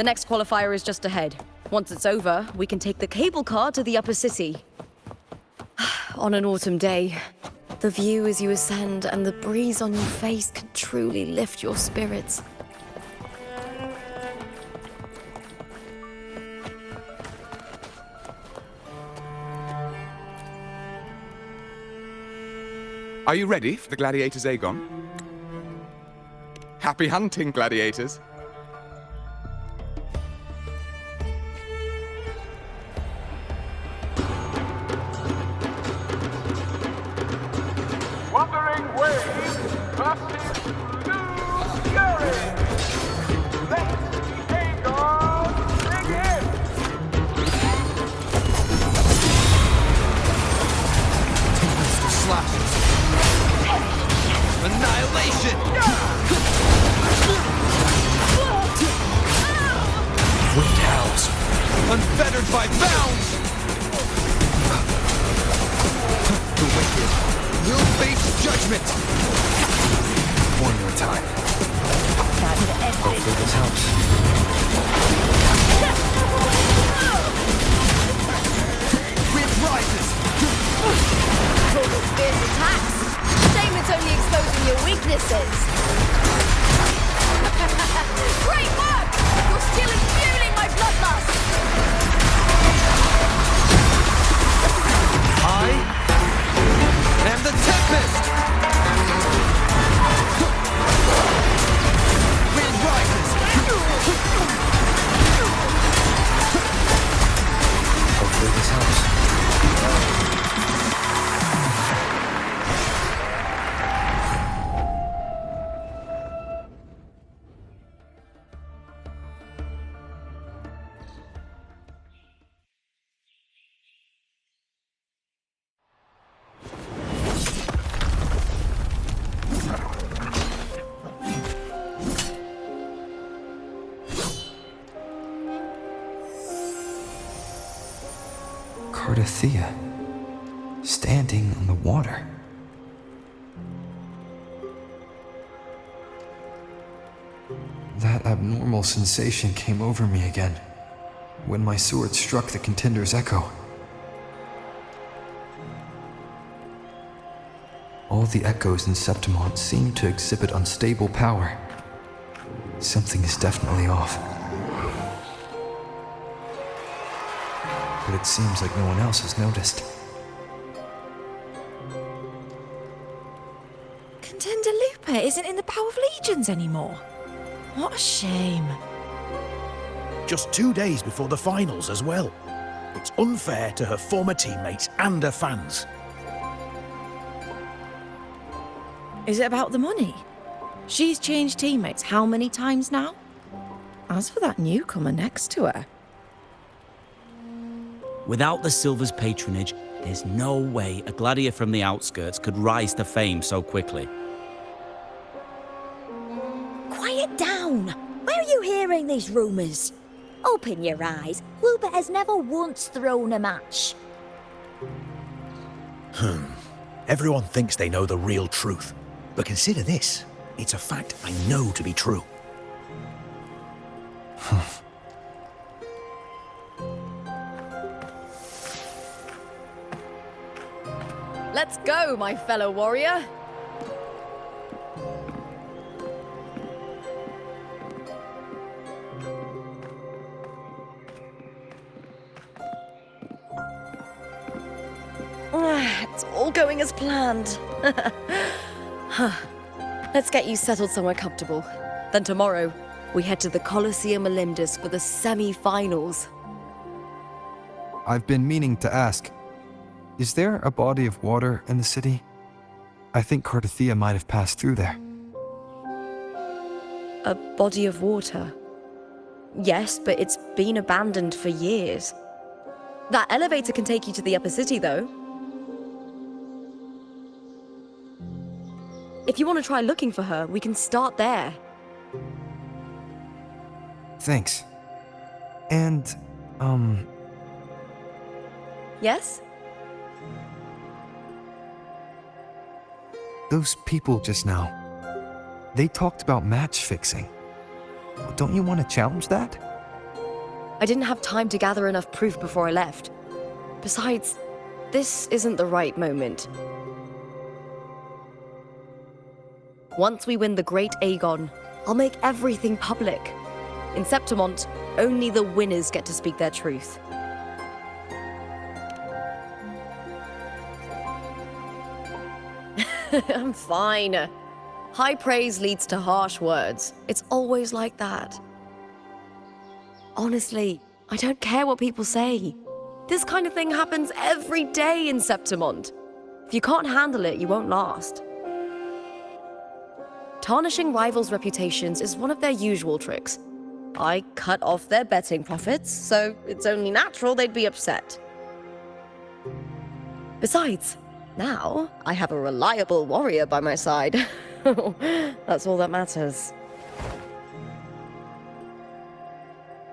The next qualifier is just ahead. Once it's over, we can take the cable car to the upper city. On an autumn day, the view as you ascend and the breeze on your face can truly lift your spirits. Are you ready for the gladiators, Aegon? Happy hunting, gladiators! Wuthering Waves versus Blue Fury! Let the Aegon begin! Tempest of slashes. Annihilation! Wind howls, unfettered by bounds! The wicked will face judgment! One more time. Hopefully this helps. Wind rises! Total fierce attacks! Shame it's only exposing your weaknesses! Great work! Your skill is fueling my bloodlust! I am the Tempest! Wind rises! Hopefully this helps. Cardothea, standing on the water. That abnormal sensation came over me again, when my sword struck the contender's echo. All the echoes in Septimont seem to exhibit unstable power. Something is definitely off. But it seems like no one else has noticed. Contender Lupa isn't in the Power of Legions anymore. What a shame. Just 2 days before the finals as well. It's unfair to her former teammates and her fans. Is it about the money? She's changed teammates how many times now? As for that newcomer next to her... Without the Silver's patronage, there's no way a gladiator from the outskirts could rise to fame so quickly. Quiet down! Where are you hearing these rumours? Open your eyes. Lupa has never once thrown a match. Everyone thinks they know the real truth. But consider this. It's a fact I know to be true. Let's go, my fellow warrior! It's all going as planned. Let's get you settled somewhere comfortable. Then tomorrow, we head to the Colosseum Melindus for the semi-finals. I've been meaning to ask, is there a body of water in the city? I think Cardothea might have passed through there. A body of water? Yes, but it's been abandoned for years. That elevator can take you to the upper city, though. If you want to try looking for her, we can start there. Thanks. And, Yes? those people just now, they talked about match fixing. Don't you want to challenge that? I didn't have time to gather enough proof before I left. Besides, this isn't the right moment. Once we win the Great Aegon, I'll make everything public. In Septimont, only the winners get to speak their truth. I'm fine. High praise leads to harsh words. It's always like that. Honestly, I don't care what people say. This kind of thing happens every day in Septimont. If you can't handle it, you won't last. Tarnishing rivals' reputations is one of their usual tricks. I cut off their betting profits, so it's only natural they'd be upset. Besides, now I have a reliable warrior by my side. That's all that matters.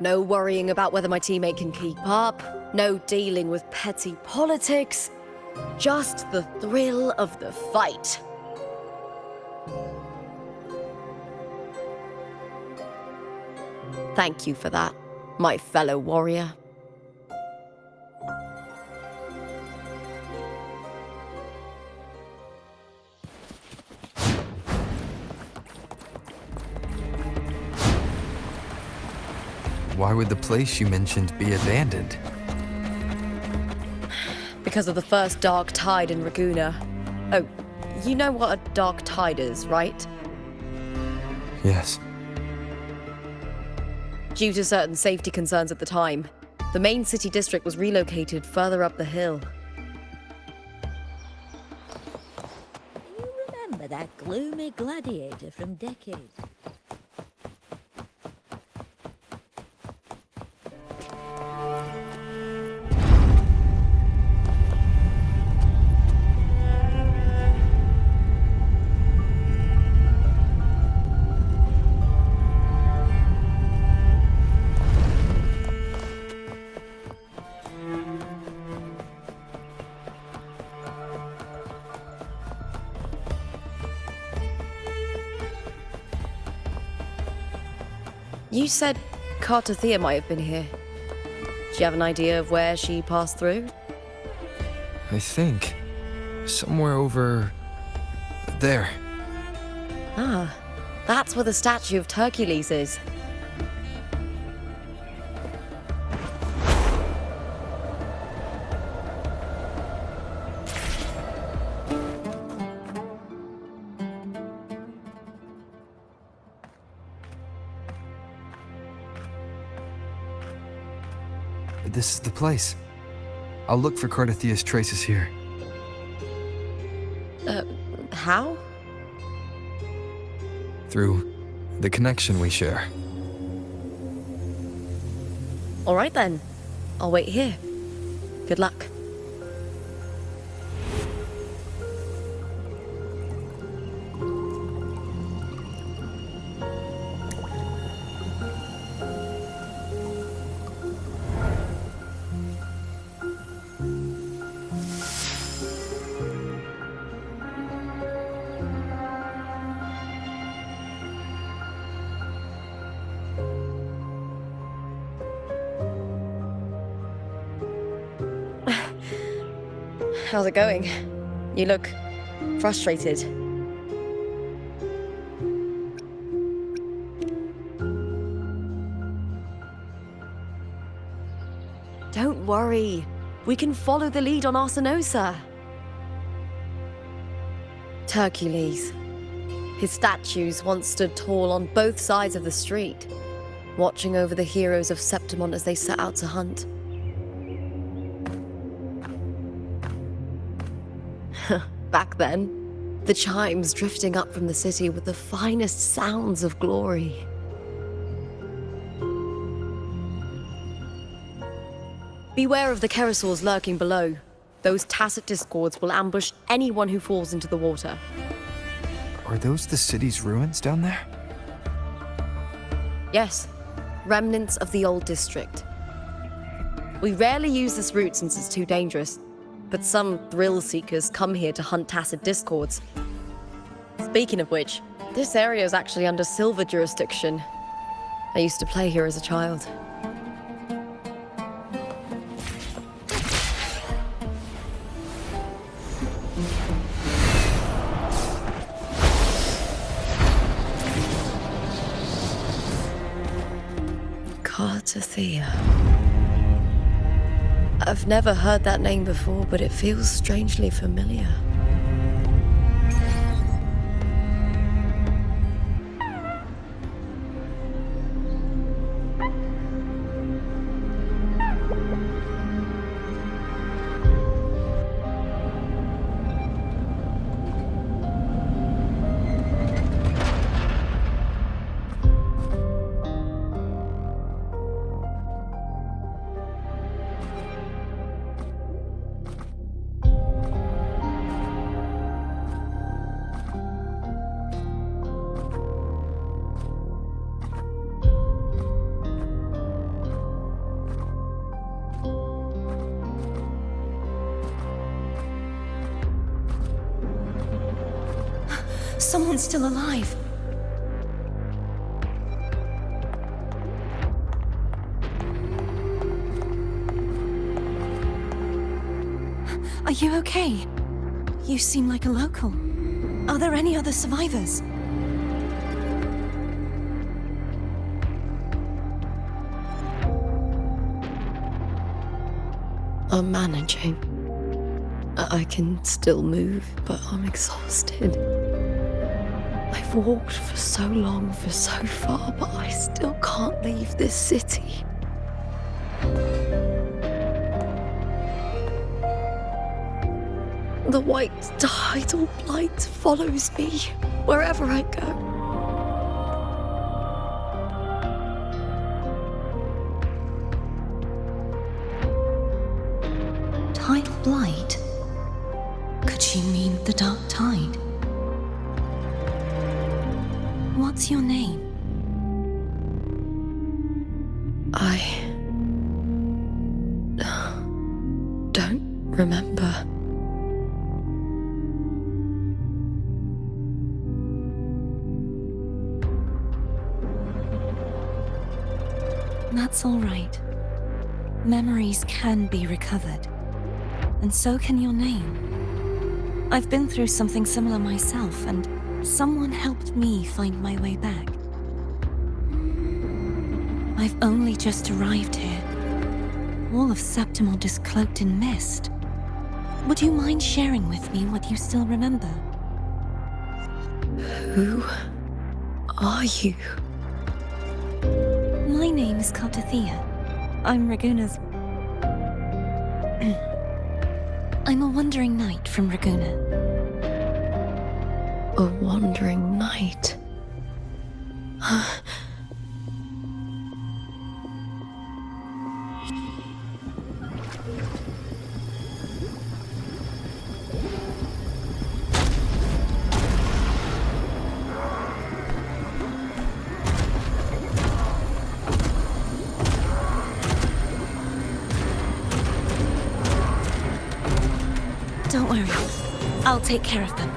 No worrying about whether my teammate can keep up, no dealing with petty politics, just the thrill of the fight. Thank you for that, my fellow warrior. Why would the place you mentioned be abandoned? Because of the first dark tide in Raguna. Oh, you know what a dark tide is, right? Yes. Due to certain safety concerns at the time, the main city district was relocated further up the hill. You remember that gloomy gladiator from decades? You said Cartothea might have been here. Do you have an idea of where she passed through? I think. Somewhere over... there. Ah, that's where the statue of Hercules is. This is the place. I'll look for Cartothea's traces here. How? Through the connection we share. All right then. I'll wait here. Good luck. How's it going? You look frustrated. Don't worry. We can follow the lead on Arsinosa. Hercules. His statues once stood tall on both sides of the street, watching over the heroes of Septimont as they set out to hunt. Back then, the chimes drifting up from the city with the finest sounds of glory. Beware of the Kerosaurs lurking below. Those tacit discords will ambush anyone who falls into the water. Are those the city's ruins down there? Yes, remnants of the old district. We rarely use this route since it's too dangerous, but some thrill-seekers come here to hunt tacit discords. Speaking of which, this area is actually under Silver jurisdiction. I used to play here as a child. Cartothea. I've never heard that name before, but it feels strangely familiar. Someone's still alive. Are you okay? You seem like a local. Are there any other survivors? I'm managing. I can still move, but I'm exhausted. I've walked for so long, for so far, but I still can't leave this city. The white tidal blight follows me wherever I go. Tidal blight? Could she mean the dark tide? What's your name? I don't remember. That's all right. Memories can be recovered. And so can your name. I've been through something similar myself, and someone helped me find my way back. I've only just arrived here. All of Septimond is cloaked in mist. Would you mind sharing with me what you still remember? Who are you? My name is Cartothea. I'm Raguna's... I'm a wandering knight from Raguna. A wandering knight. Don't worry. I'll take care of them.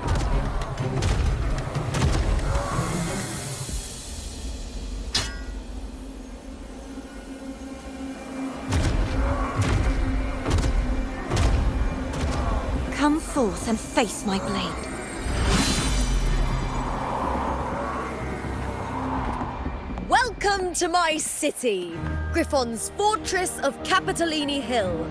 Come forth and face my blade. Welcome to my city, Griffon's fortress of Capitolini Hill.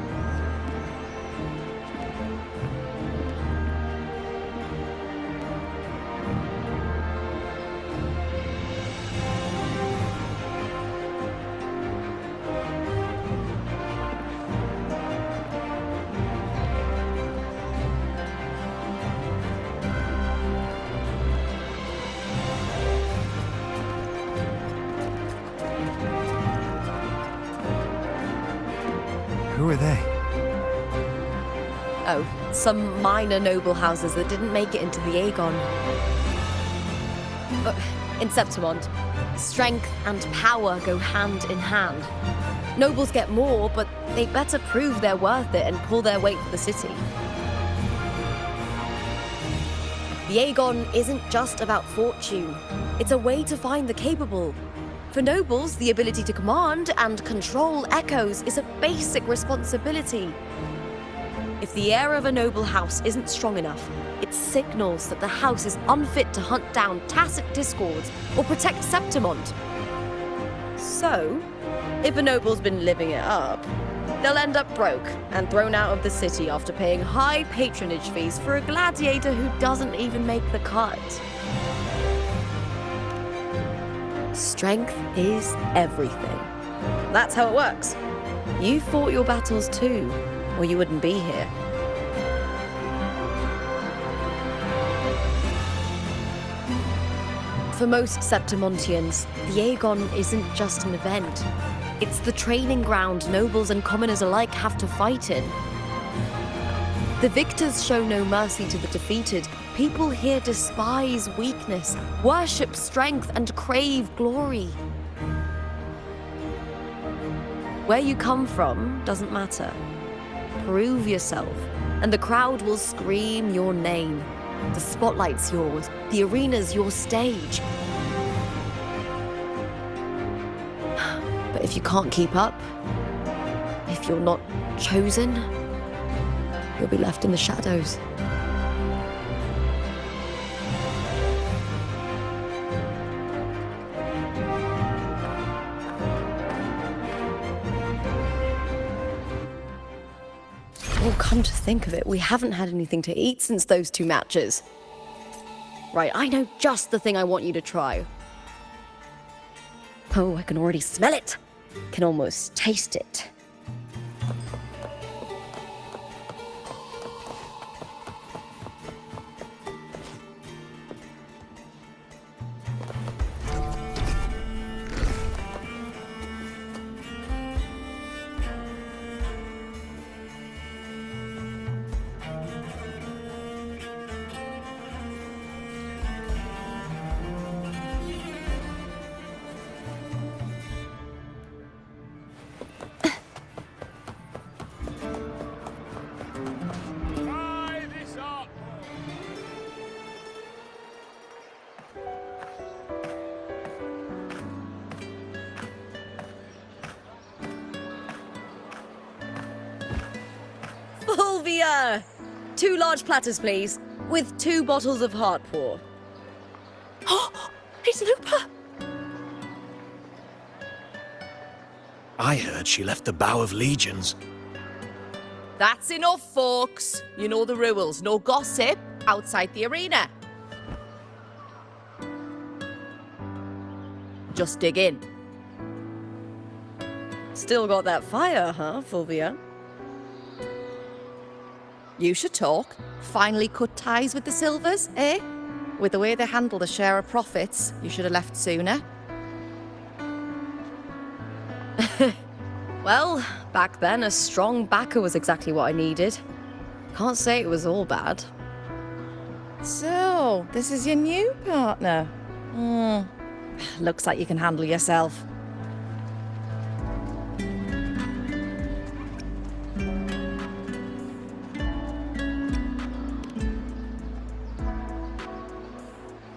Who are they? Oh, some minor noble houses that didn't make it into the Aegon. In Septimond, strength and power go hand in hand. Nobles get more, but they better prove they're worth it and pull their weight for the city. The Aegon isn't just about fortune. It's a way to find the capable. For nobles, the ability to command and control echoes is a basic responsibility. If the heir of a noble house isn't strong enough, it signals that the house is unfit to hunt down tacit discords or protect Septimond. So, if a noble's been living it up, they'll end up broke and thrown out of the city after paying high patronage fees for a gladiator who doesn't even make the cut. Strength is everything. That's how it works. You fought your battles too, or you wouldn't be here. For most Septimontians, the Aegon isn't just an event. It's the training ground nobles and commoners alike have to fight in. The victors show no mercy to the defeated. People here despise weakness, worship strength, and crave glory. Where you come from doesn't matter. Prove yourself, and the crowd will scream your name. The spotlight's yours, the arena's your stage. But if you can't keep up, if you're not chosen, you'll be left in the shadows. Well, come to think of it, we haven't had anything to eat since those 2 matches. Right, I know just the thing I want you to try. Oh, I can already smell it. Can almost taste it. Try this up. Fulvia! 2 large platters, please, with 2 bottles of Heartpour. Oh, it's Lupa! I heard she left the Bow of Legions. That's enough, folks. You know the rules. No gossip outside the arena. Just dig in. Still got that fire, huh, Fulvia? You should talk. Finally cut ties with the Silvers, eh? With the way they handle the share of profits, you should have left sooner. Well, back then, a strong backer was exactly what I needed. Can't say it was all bad. So, this is your new partner. Looks like you can handle yourself.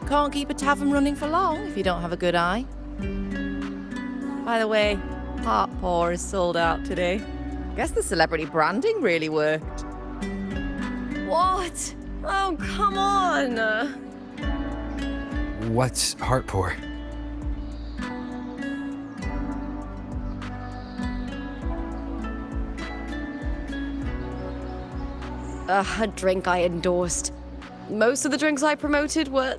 Can't keep a tavern running for long if you don't have a good eye. By the way, Heartpour is sold out today. Guess the celebrity branding really worked. What? Oh, come on! What's Heartpour? A drink I endorsed. Most of the drinks I promoted were...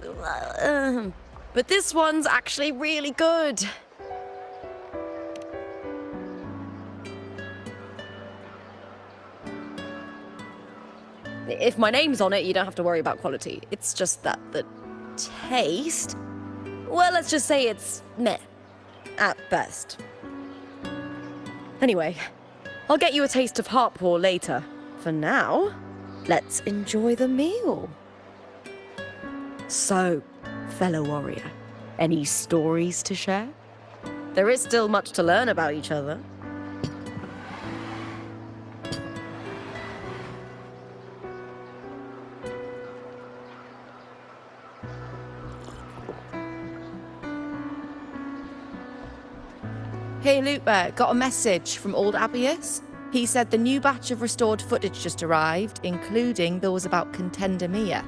but this one's actually really good. If my name's on it, you don't have to worry about quality. It's just that the taste... Well, let's just say it's meh, at best. Anyway, I'll get you a taste of Heartpour later. For now, let's enjoy the meal. So, fellow warrior, any stories to share? There is still much to learn about each other. Hey Lupa, got a message from old Abius. He said the new batch of restored footage just arrived, including those about Contender Mia.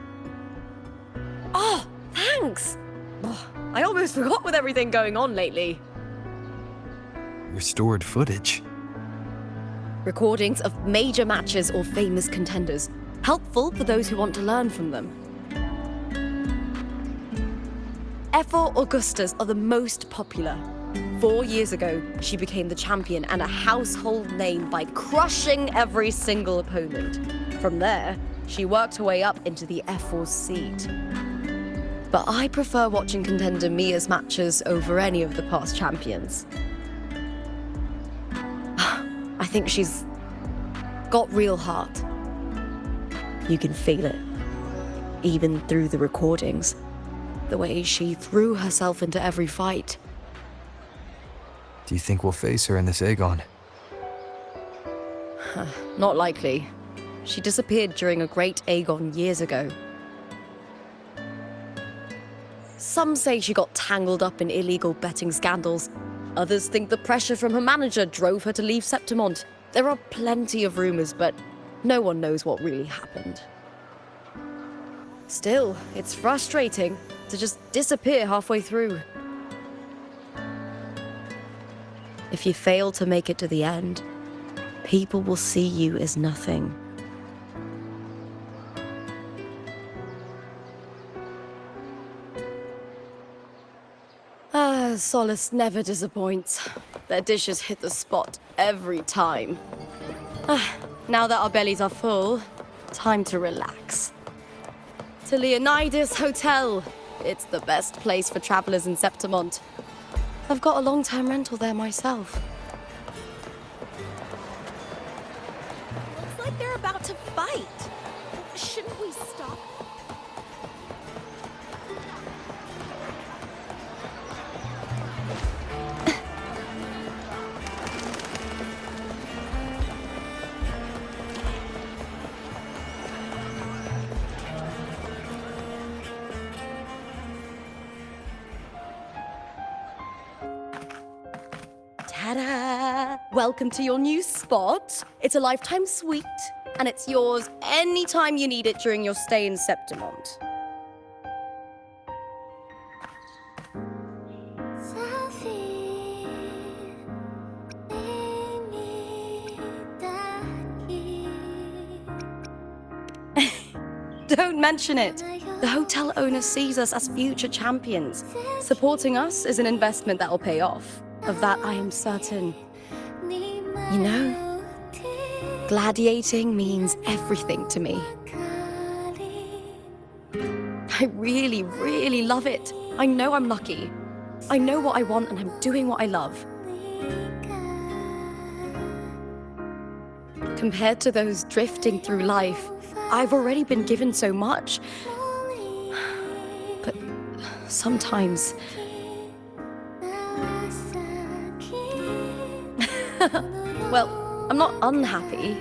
Oh, thanks! Oh, I almost forgot with everything going on lately. Restored footage. Recordings of major matches or famous contenders. Helpful for those who want to learn from them. F4 Augustas are the most popular. 4 years ago, she became the champion and a household name by crushing every single opponent. From there, she worked her way up into the F4 seat. But I prefer watching contender Mia's matches over any of the past champions. I think she's got real heart. You can feel it, even through the recordings. The way she threw herself into every fight. Do you think we'll face her in this Aegon? Not likely. She disappeared during a great Aegon years ago. Some say she got tangled up in illegal betting scandals. Others think the pressure from her manager drove her to leave Septimont. There are plenty of rumors, but no one knows what really happened. Still, it's frustrating to just disappear halfway through. If you fail to make it to the end, people will see you as nothing. Solace never disappoints. Their dishes hit the spot every time. Now that our bellies are full, time to relax. To Leonidas Hotel. It's the best place for travelers in Septimont. I've got a long-term rental there myself. Looks like they're about to fight. Shouldn't we stop? Ta-da! Welcome to your new spot. It's a lifetime suite, and it's yours anytime you need it during your stay in Septimont. Don't mention it. The hotel owner sees us as future champions. Supporting us is an investment that will pay off. Of that, I am certain. You know, gladiating means everything to me. I really, really love it. I know I'm lucky. I know what I want and I'm doing what I love. Compared to those drifting through life, I've already been given so much. But sometimes... Well, I'm not unhappy.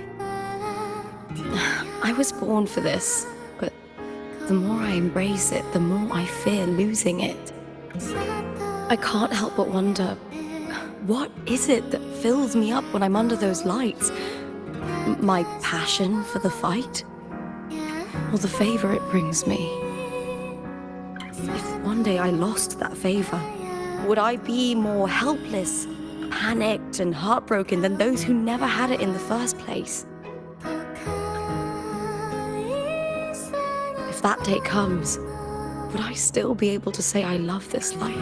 I was born for this, but the more I embrace it, the more I fear losing it. I can't help but wonder, what is it that fills me up when I'm under those lights? My passion for the fight? Or the favor it brings me? If one day I lost that favor, would I be more helpless, panicked and heartbroken than those who never had it in the first place? If that day comes, would I still be able to say I love this life?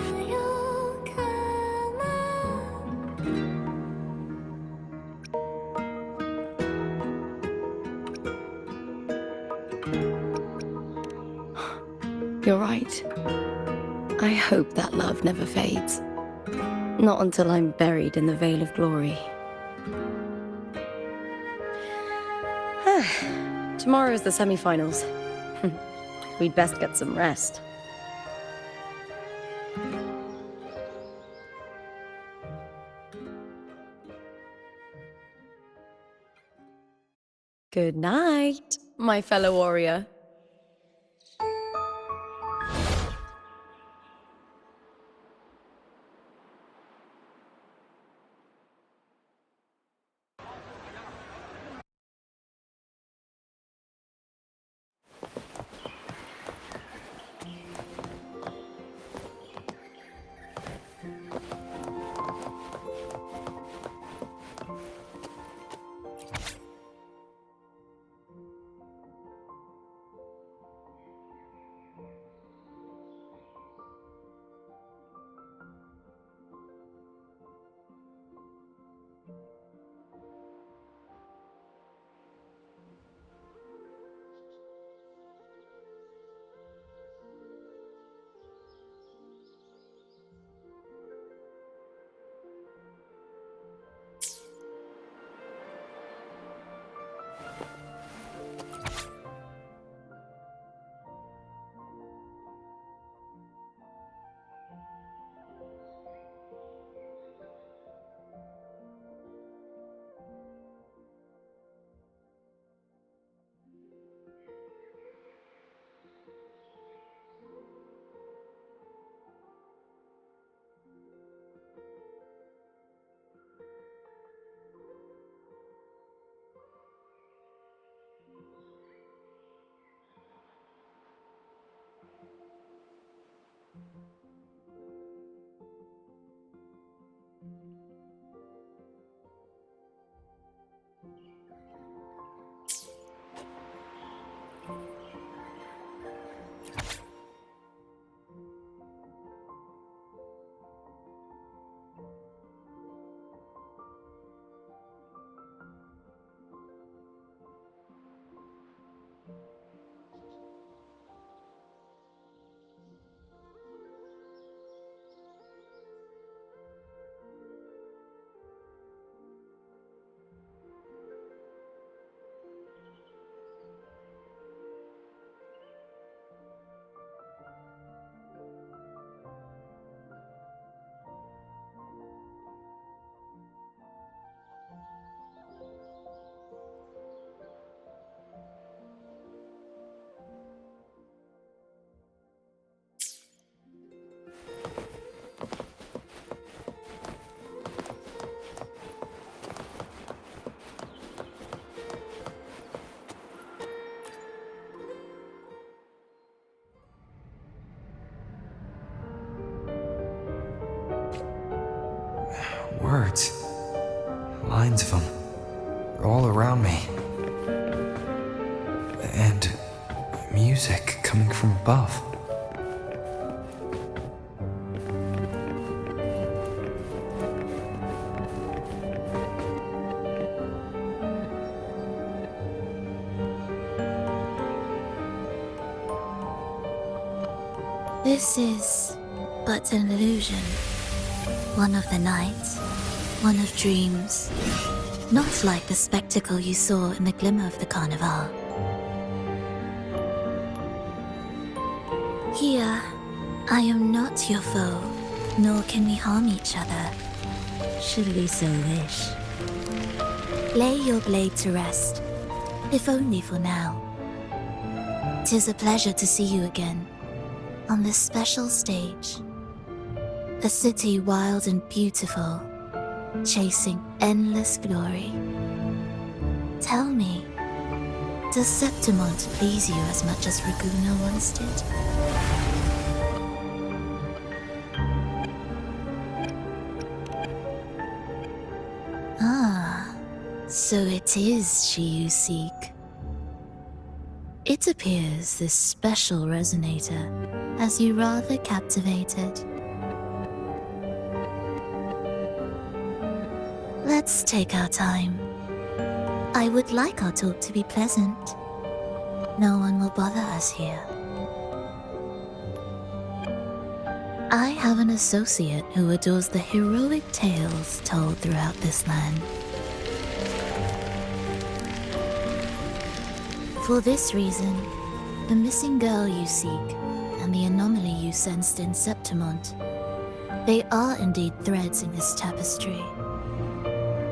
You're right. I hope that love never fades. Not until I'm buried in the Veil of Glory. Tomorrow is the semi-finals. We'd best get some rest. Good night, my fellow warrior. Words. Lines of them. They're all around me. And music coming from above. This is but an illusion. One of the nights, one of dreams. Not like the spectacle you saw in the glimmer of the carnival. Here, I am not your foe, nor can we harm each other, should we so wish. Lay your blade to rest, if only for now. 'Tis a pleasure to see you again, on this special stage. A city wild and beautiful, chasing endless glory. Tell me, does Septimont please you as much as Raguna once did? Ah, so it is she you seek. It appears this special resonator has you rather captivated. Let's take our time. I would like our talk to be pleasant. No one will bother us here. I have an associate who adores the heroic tales told throughout this land. For this reason, the missing girl you seek and the anomaly you sensed in Septimont, they are indeed threads in this tapestry.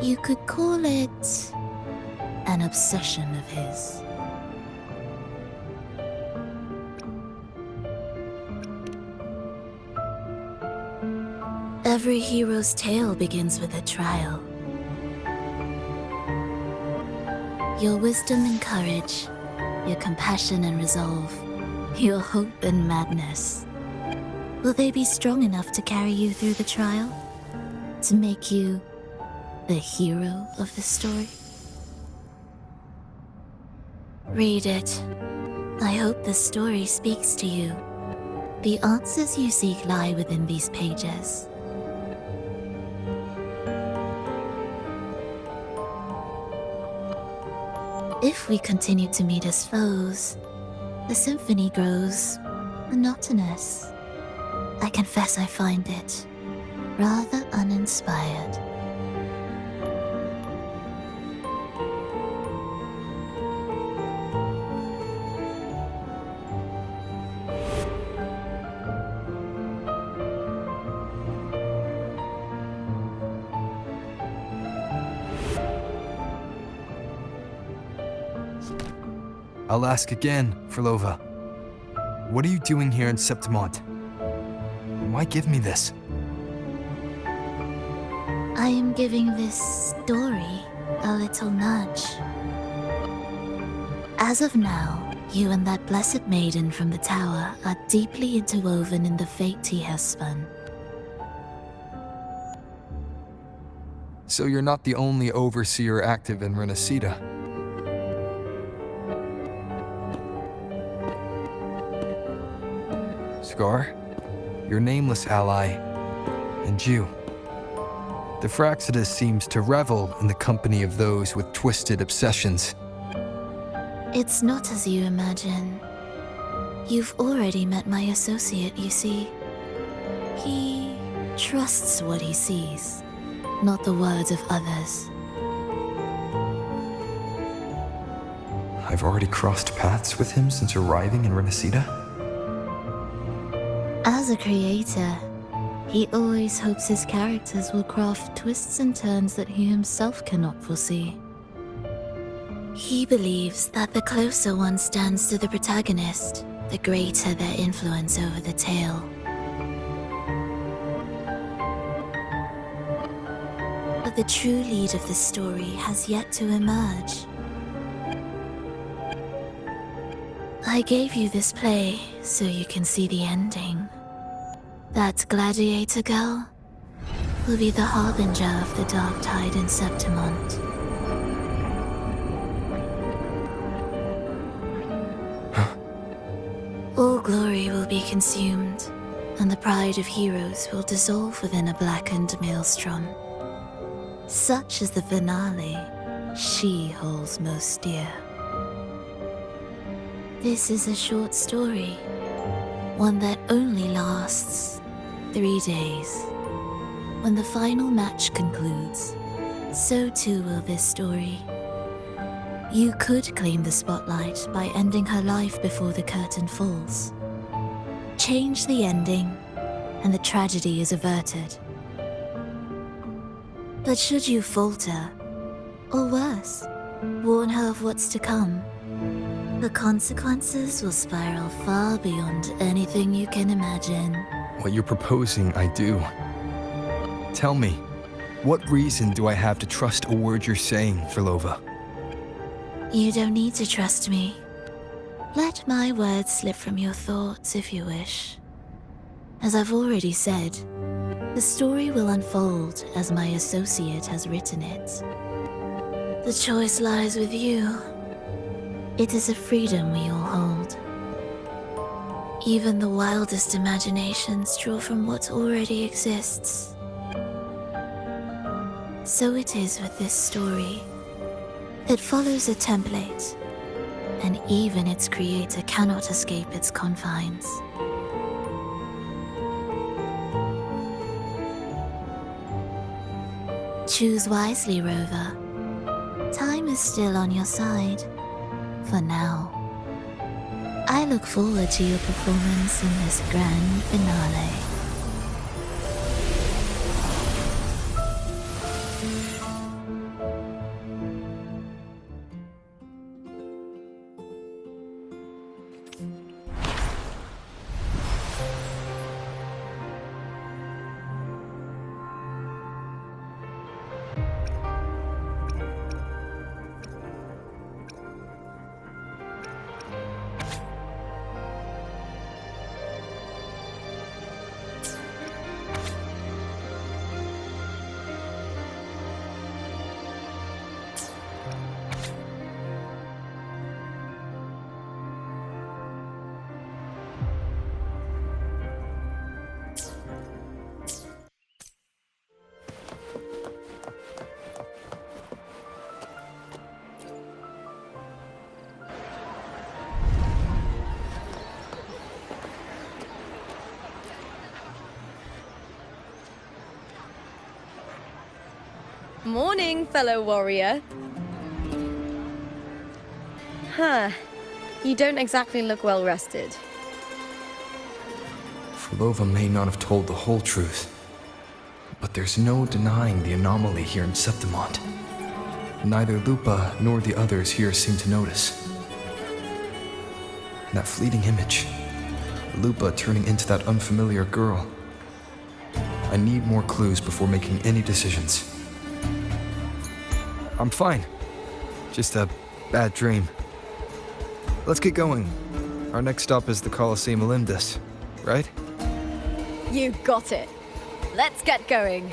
You could call it an obsession of his. Every hero's tale begins with a trial. Your wisdom and courage, your compassion and resolve, your hope and madness. Will they be strong enough to carry you through the trial? To make you the hero of the story? Read it. I hope the story speaks to you. The answers you seek lie within these pages. If we continue to meet as foes, the symphony grows monotonous. I confess I find it rather uninspired. I'll ask again, Frolova. What are you doing here in Septimont? Why give me this? I am giving this story a little nudge. As of now, you and that blessed maiden from the tower are deeply interwoven in the fate he has spun. So you're not the only overseer active in Renacida. Scar, your nameless ally, and you. The Fraxidus seems to revel in the company of those with twisted obsessions. It's not as you imagine. You've already met my associate, you see. He trusts what he sees, not the words of others. I've already crossed paths with him since arriving in Renacida. As a creator, he always hopes his characters will craft twists and turns that he himself cannot foresee. He believes that the closer one stands to the protagonist, the greater their influence over the tale. But the true lead of the story has yet to emerge. I gave you this play so you can see the ending. That gladiator girl, will be the harbinger of the dark tide in Septimont. All glory will be consumed, and the pride of heroes will dissolve within a blackened maelstrom. Such is the finale she holds most dear. This is a short story, one that only lasts 3 days. When the final match concludes, so too will this story. You could claim the spotlight by ending her life before the curtain falls. Change the ending, and the tragedy is averted. But should you falter, or worse, warn her of what's to come, the consequences will spiral far beyond anything you can imagine. What you're proposing, I do. Tell me, what reason do I have to trust a word you're saying, Frolova? You don't need to trust me. Let my words slip from your thoughts if you wish. As I've already said, the story will unfold as my associate has written it. The choice lies with you. It is a freedom we all hold. Even the wildest imaginations draw from what already exists. So it is with this story. It follows a template, and even its creator cannot escape its confines. Choose wisely, Rover. Time is still on your side, for now. I look forward to your performance in this grand finale. Morning, fellow warrior. Huh. You don't exactly look well rested. Frolova may not have told the whole truth, but there's no denying the anomaly here in Septimont. Neither Lupa nor the others here seem to notice. That fleeting image, Lupa turning into that unfamiliar girl. I need more clues before making any decisions. I'm fine. Just a bad dream. Let's get going. Our next stop is the Colosseum Olympus, right? You got it. Let's get going.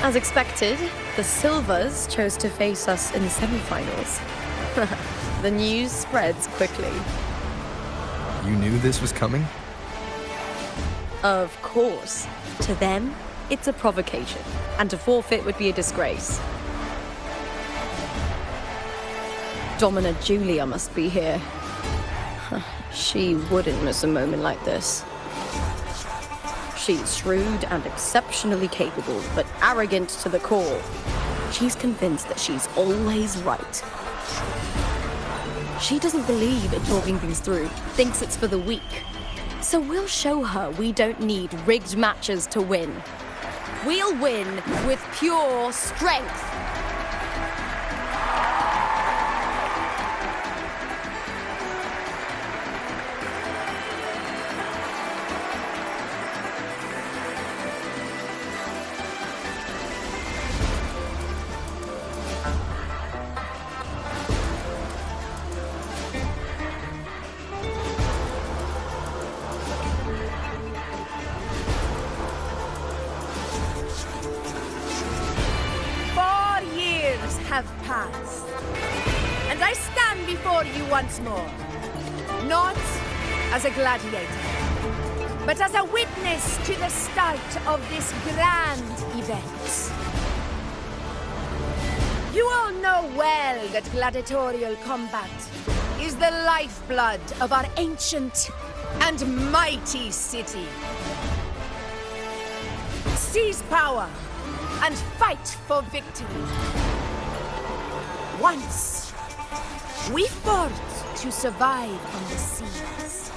As expected, the Silvers chose to face us in the semifinals. The news spreads quickly. You knew this was coming? Of course. To them, it's a provocation, and to forfeit would be a disgrace. Domina Julia must be here. She wouldn't miss a moment like this. She's shrewd and exceptionally capable, but arrogant to the core. She's convinced that she's always right. She doesn't believe in talking things through, thinks it's for the weak. So we'll show her we don't need rigged matches to win. We'll win with pure strength. Have passed, and I stand before you once more, not as a gladiator, but as a witness to the start of this grand event. You all know well that gladiatorial combat is the lifeblood of our ancient and mighty city. Seize power and fight for victory. Once, we fought to survive on the seas.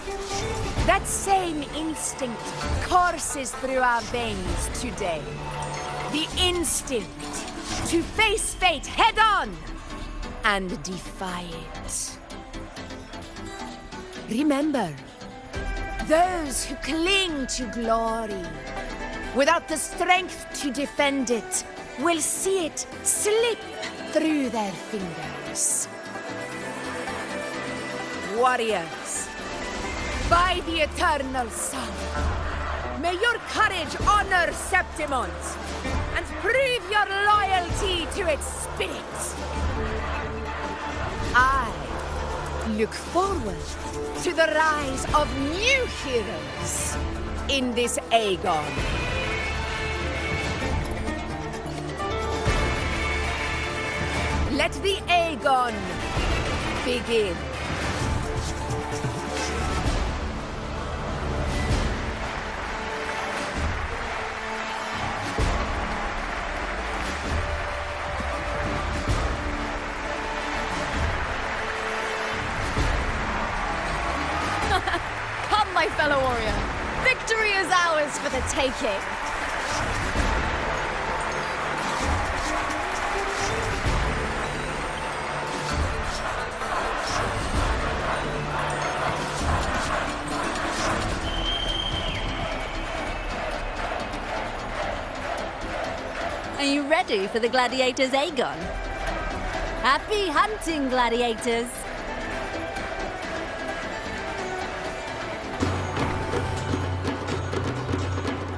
That same instinct courses through our veins today. The instinct to face fate head-on and defy it. Remember, those who cling to glory without the strength to defend it will see it slip through their fingers. Warriors, by the eternal sun, may your courage honor Septimont and prove your loyalty to its spirit. I look forward to the rise of new heroes in this Aegon. Let the Aegon begin. Come, my fellow warrior. Victory is ours for the taking. Are you ready for the gladiators, Aegon? Happy hunting, gladiators!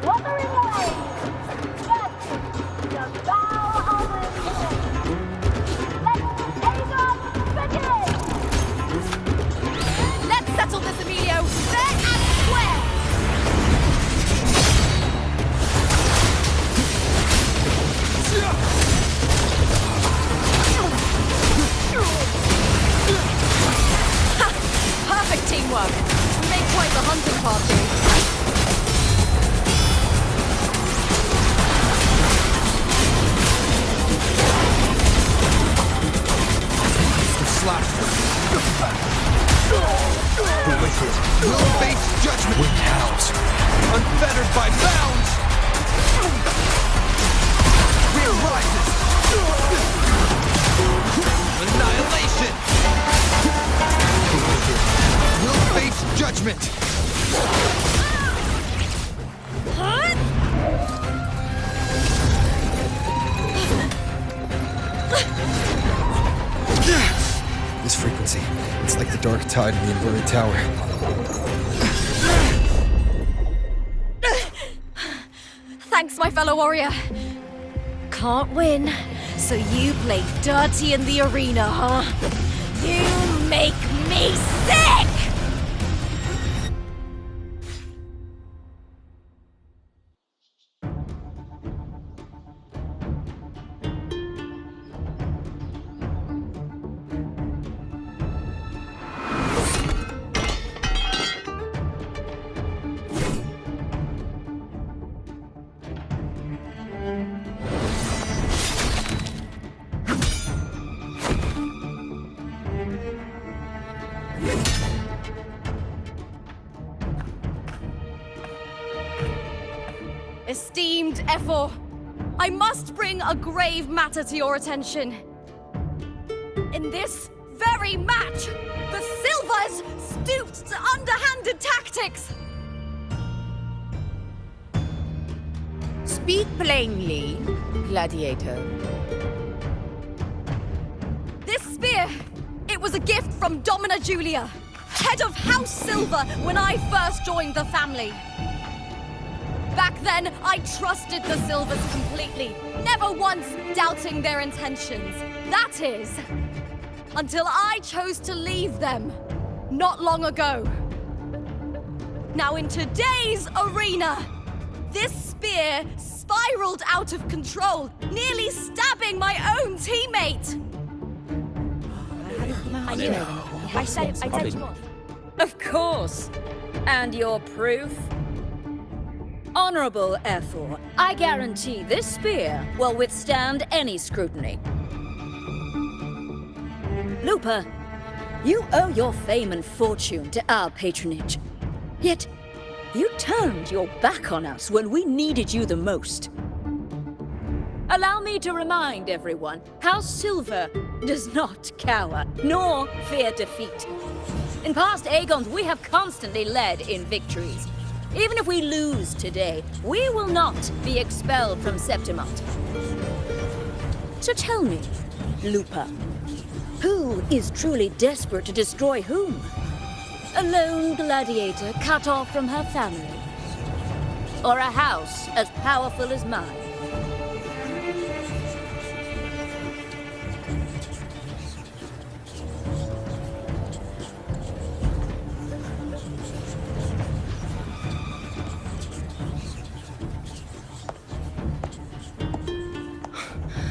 Wuthering away! Yes, the bow of the king! Let Aegon begin! Let's settle this, Emilio, fair and square! Perfect teamwork! We make quite the hunting party. The wicked will face judgment. Wind howls, unfettered by bounds. Fear rises. Annihilation. The wicked will face judgment. This frequency, it's like the dark tide in the inverted tower. Thanks, my fellow warrior. can't win, so you play dirty in the arena, huh? You make me sick! Esteemed Ephor, I must bring a grave matter to your attention. In this very match, the Silvers stooped to underhanded tactics. Speak plainly, Gladiator. This spear, it was a gift from Domina Julia, head of House Silver when I first joined the family. Back then, I trusted the Silvers completely, never once doubting their intentions. That is, until I chose to leave them, not long ago. Now in today's arena, this spear spiraled out of control, nearly stabbing my own teammate. I knew it. I said you would. Of course. And your proof? Honorable Ephor, I guarantee this spear will withstand any scrutiny. Lupa, you owe your fame and fortune to our patronage. Yet, you turned your back on us when we needed you the most. Allow me to remind everyone, House Silver does not cower, nor fear defeat. In past Aegons, we have constantly led in victories. Even if we lose today, we will not be expelled from Septimont. So tell me, Lupa, who is truly desperate to destroy whom? A lone gladiator cut off from her family? Or a house as powerful as mine?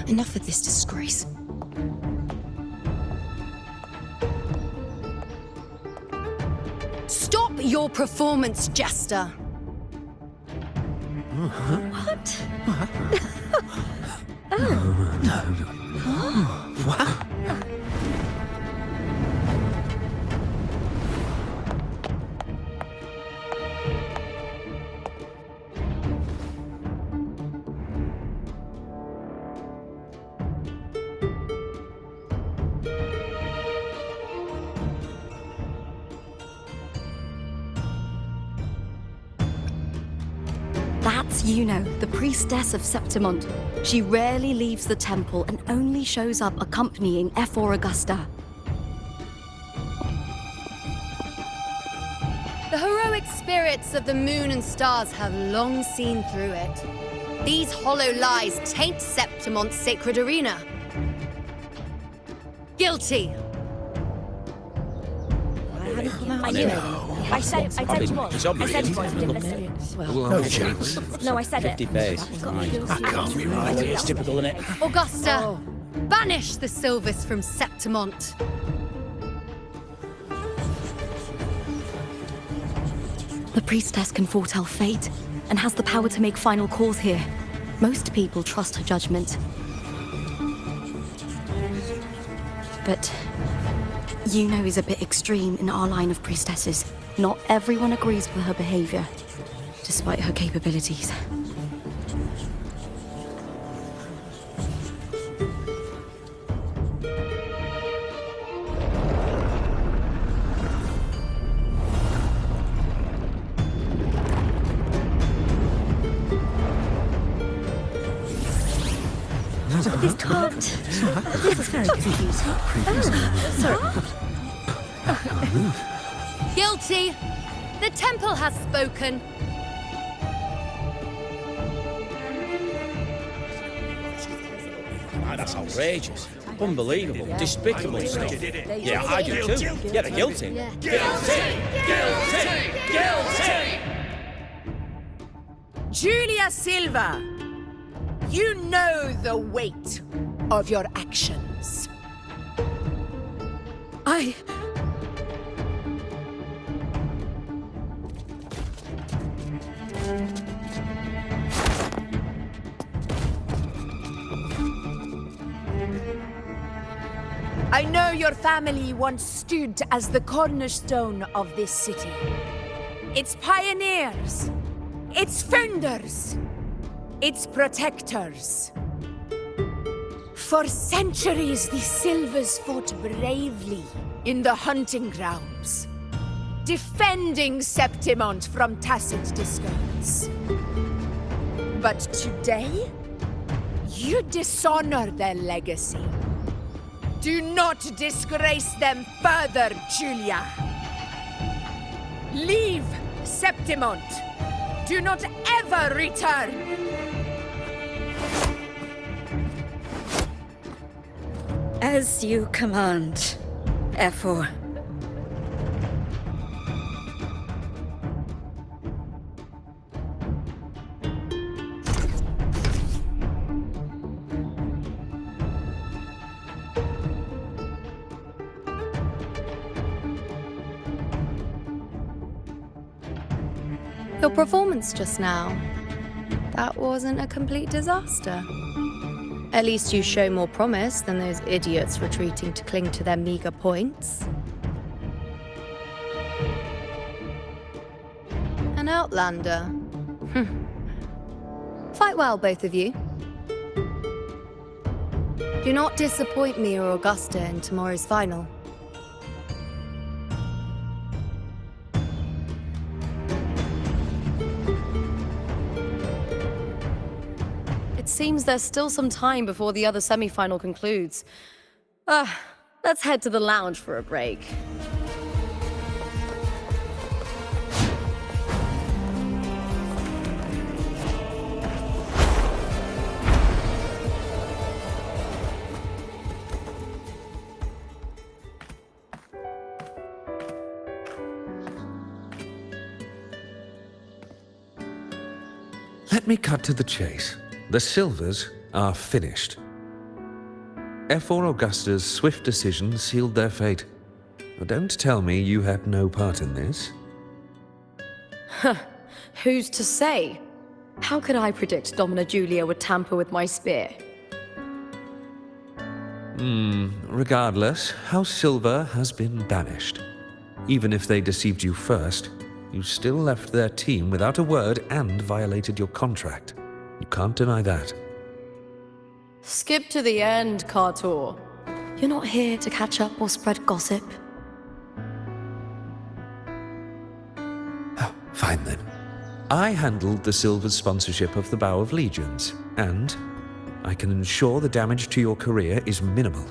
Enough of this disgrace. Stop your performance, Jester! What? What? That's Yuno, the priestess of Septimont. She rarely leaves the temple and only shows up accompanying Ephor Augusta. The heroic spirits of the moon and stars have long seen through it. These hollow lies taint Septimont's sacred arena. Guilty. I knew it. I said you would. It's I obvious. said you would. You didn't listen. No chance. No, I said it. 50 face. That can't be right. It's typical, isn't it? Augusta, banish the Silvers from Septimont. The priestess can foretell fate and has the power to make final calls here. Most people trust her judgment. But Yuno is a bit extreme in our line of priestesses. Not everyone agrees with her behavior, despite her capabilities. This can't. This is very confusing. Sorry. Guilty. The temple has spoken. That's outrageous. Unbelievable. Despicable stuff. Yeah, I do too. Yeah, they're guilty. Guilty! Julia Silva, you know the weight of your actions. I know your family once stood as the cornerstone of this city. Its pioneers, its founders, its protectors. For centuries, the Silvers fought bravely in the hunting grounds, defending Septimont from tacit discards. But today, you dishonor their legacy. Do not disgrace them further, Julia. Leave Septimont. Do not ever return. As you command, Ephor. Your performance just now. That wasn't a complete disaster. At least you show more promise than those idiots retreating to cling to their meager points. An outlander. Fight well, both of you. Do not disappoint me or Augusta in tomorrow's final. It seems there's still some time before the other semi-final concludes. Let's head to the lounge for a break. Let me cut to the chase. The Silvers are finished. Ephor Augusta's swift decision sealed their fate. But don't tell me you had no part in this. Who's to say? How could I predict Domina Julia would tamper with my spear? Regardless, House Silver has been banished. Even if they deceived you first, you still left their team without a word and violated your contract. You can't deny that. Skip to the end, Kartor. You're not here to catch up or spread gossip. Oh, fine then. I handled the Silver's sponsorship of the Bow of Legions, and I can ensure the damage to your career is minimal.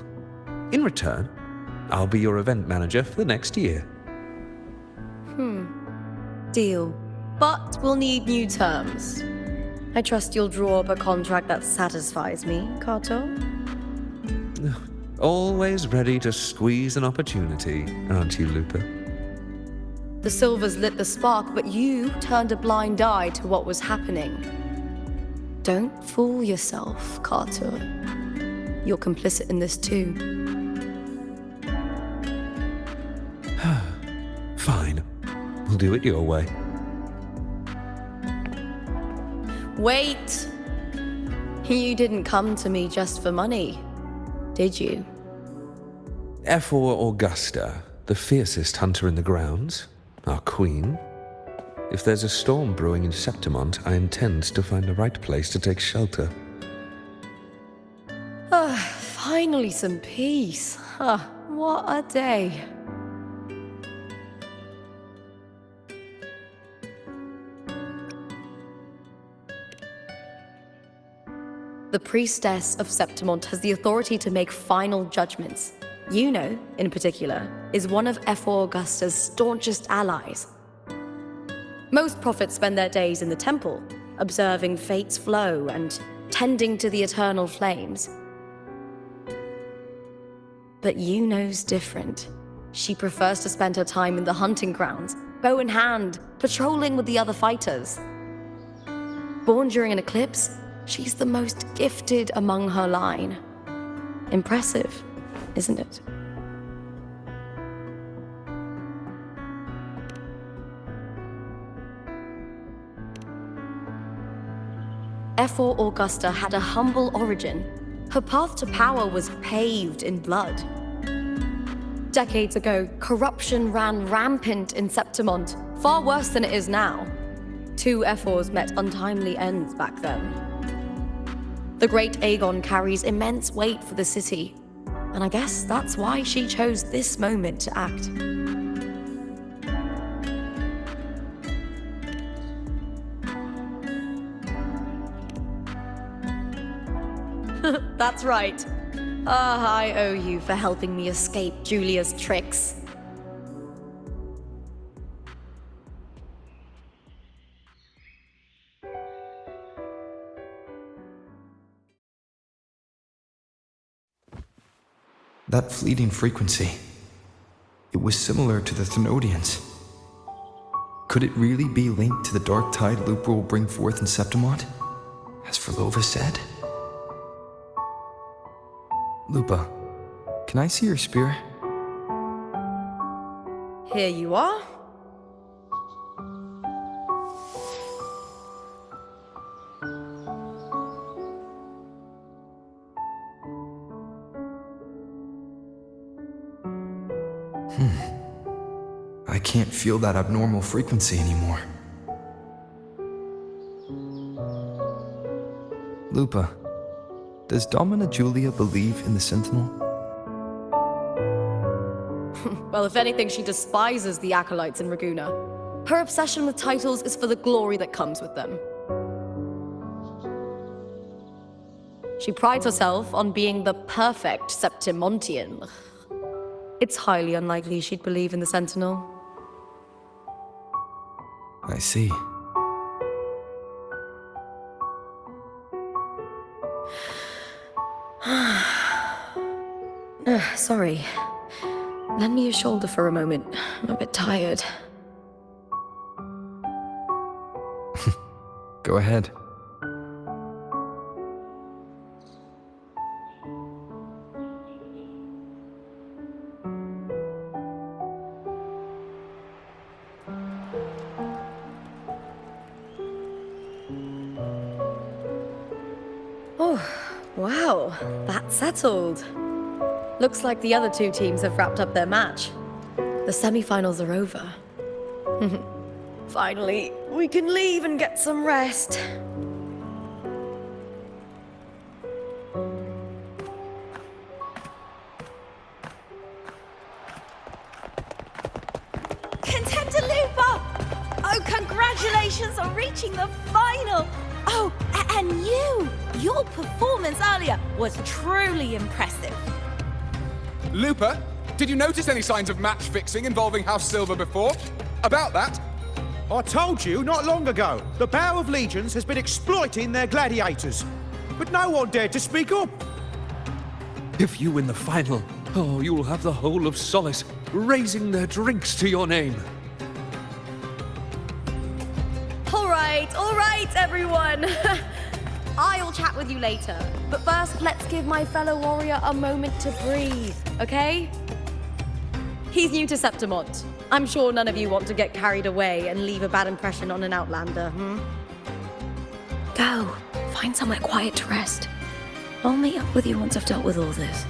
In return, I'll be your event manager for the next year. Deal. But we'll need new terms. I trust you'll draw up a contract that satisfies me, Kartor. Always ready to squeeze an opportunity, aren't you, Lupa? The Silvers lit the spark, but you turned a blind eye to what was happening. Don't fool yourself, Kartor. You're complicit in this too. Fine. We'll do it your way. Wait! You didn't come to me just for money, did you? Ephor Augusta, the fiercest hunter in the grounds, our queen. If there's a storm brewing in Septimont, I intend to find the right place to take shelter. Finally some peace. What a day. The priestess of Septimont has the authority to make final judgments. Yuno, in particular, is one of Ephor Augusta's staunchest allies. Most prophets spend their days in the temple, observing fate's flow and tending to the eternal flames. But Yuno's different. She prefers to spend her time in the hunting grounds, bow in hand, patrolling with the other fighters. Born during an eclipse, she's the most gifted among her line. Impressive, isn't it? F4 Augusta had a humble origin. Her path to power was paved in blood. Decades ago, corruption ran rampant in Septimont, far worse than it is now. 2 F4s met untimely ends back then. The great Aegon carries immense weight for the city, and I guess that's why she chose this moment to act. That's right. I owe you for helping me escape Julia's tricks. That fleeting frequency, it was similar to the Thenodians. Could it really be linked to the dark tide Lupa will bring forth in Septimont, as Verlova said? Lupa, can I see your spear? Here you are. I can't feel that abnormal frequency anymore. Lupa, does Domina Julia believe in the Sentinel? Well, if anything, she despises the acolytes in Raguna. Her obsession with titles is for the glory that comes with them. She prides herself on being the perfect Septimontian. It's highly unlikely she'd believe in the Sentinel. I see. Sorry. Lend me your shoulder for a moment. I'm a bit tired. Go ahead. Oh, wow. That's settled. Looks like the other 2 teams have wrapped up their match. The semi-finals are over. Finally, we can leave and get some rest. Contender Lupa! Oh, congratulations on reaching the final! Oh, and your performance earlier was truly impressive. Lupa, did you notice any signs of match fixing involving House Silver before? About that? I told you not long ago, the Bow of Legions has been exploiting their gladiators. But no one dared to speak up. If you win the final, you'll have the whole of Solace raising their drinks to your name. All right, everyone. I'll chat with you later. But first, let's give my fellow warrior a moment to breathe, okay? He's new to Septimont. I'm sure none of you want to get carried away and leave a bad impression on an Outlander, Go. Find somewhere quiet to rest. I'll meet up with you once I've dealt with all this.